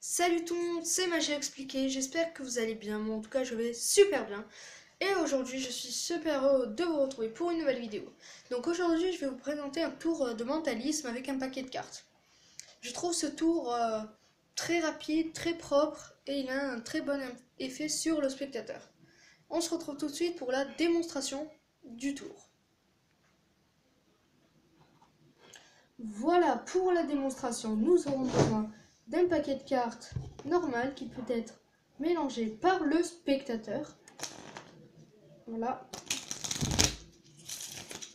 Salut tout le monde, c'est Magie Expliquée, j'espère que vous allez bien, moi en tout cas je vais super bien. Et aujourd'hui je suis super heureux de vous retrouver pour une nouvelle vidéo. Donc aujourd'hui je vais vous présenter un tour de mentalisme avec un paquet de cartes. Je trouve ce tour très rapide, très propre et il a un très bon effet sur le spectateur. On se retrouve tout de suite pour la démonstration du tour. Voilà pour la démonstration, nous aurons besoin d'un paquet de cartes normal qui peut être mélangé par le spectateur. Voilà.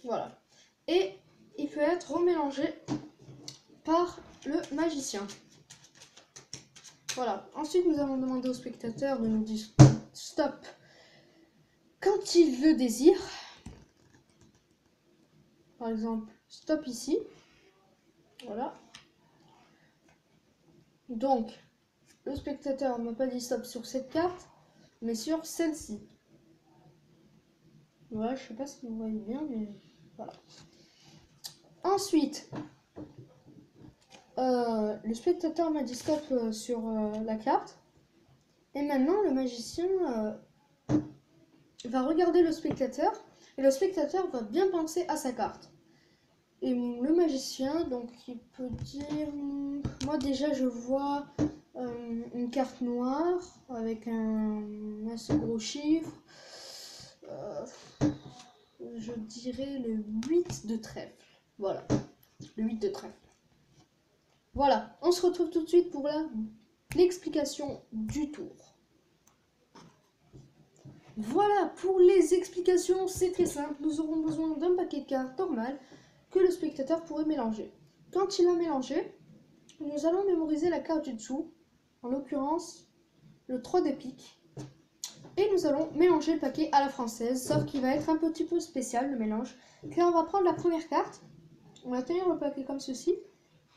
Voilà. Et il peut être remélangé par le magicien. Voilà. Ensuite, nous allons demander au spectateur de nous dire stop quand il le désire. Par exemple, stop ici. Voilà. Donc, le spectateur ne m'a pas dit stop sur cette carte, mais sur celle-ci. Voilà, je sais pas si vous voyez bien, mais voilà. Ensuite, le spectateur m'a dit stop sur la carte. Et maintenant, le magicien va regarder le spectateur. Et le spectateur va bien penser à sa carte. Et le magicien, donc, il peut dire... Moi, déjà, je vois une carte noire avec un assez gros chiffre. Je dirais le 8 de trèfle. Voilà, le 8 de trèfle. Voilà, on se retrouve tout de suite pour l'explication du tour. Voilà, pour les explications, c'est très simple. Nous aurons besoin d'un paquet de cartes normal que le spectateur pourrait mélanger. Quand il a mélangé, nous allons mémoriser la carte du dessous, en l'occurrence le 3 de pique. Et nous allons mélanger le paquet à la française, sauf qu'il va être un petit peu spécial le mélange. Car on va prendre la première carte, on va tenir le paquet comme ceci,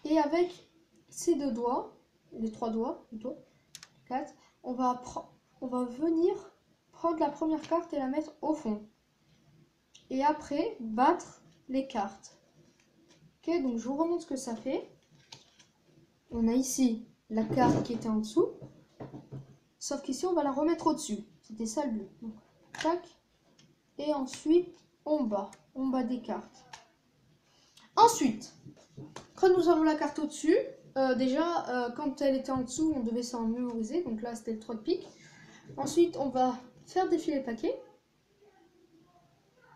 et avec ces deux doigts, les trois doigts plutôt, 4, on va venir prendre la première carte et la mettre au fond. Et après, battre les cartes. Ok, donc je vous remontre ce que ça fait. On a ici la carte qui était en dessous, sauf qu'ici on va la remettre au-dessus. C'était ça le but. Donc, tac, et ensuite on bat des cartes. Ensuite, quand nous avons la carte au-dessus, quand elle était en dessous, on devait s'en mémoriser. Donc là, c'était le 3 de pique. Ensuite, on va faire défiler le paquet.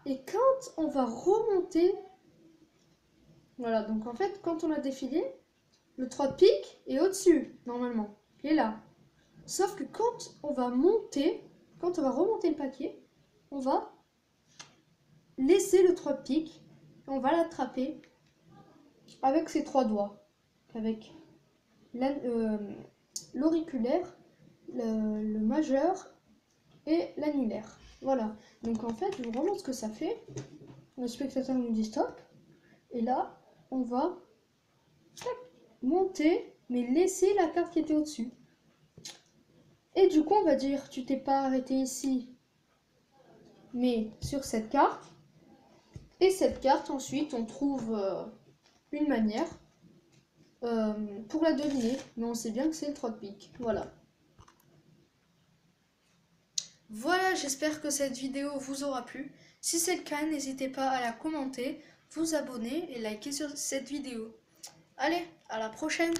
Et quand on va remonter, voilà, donc en fait, quand on a défilé, le 3 de pique est au-dessus, normalement. Il est là. Sauf que quand on va remonter le paquet, on va laisser le 3 de pique. Et on va l'attraper avec ses trois doigts. Avec l'auriculaire, le majeur et l'annulaire. Voilà. Donc en fait, je vous remontre ce que ça fait. Le spectateur nous dit stop. Et là, on va monter, mais laisser la carte qui était au-dessus. Et du coup, on va dire, tu t'es pas arrêté ici, mais sur cette carte. Et cette carte, ensuite, on trouve une manière pour la deviner. Mais on sait bien que c'est le 3 de pique. Voilà. Voilà, j'espère que cette vidéo vous aura plu. Si c'est le cas, n'hésitez pas à la commenter, vous abonner et liker sur cette vidéo. Allez, à la prochaine!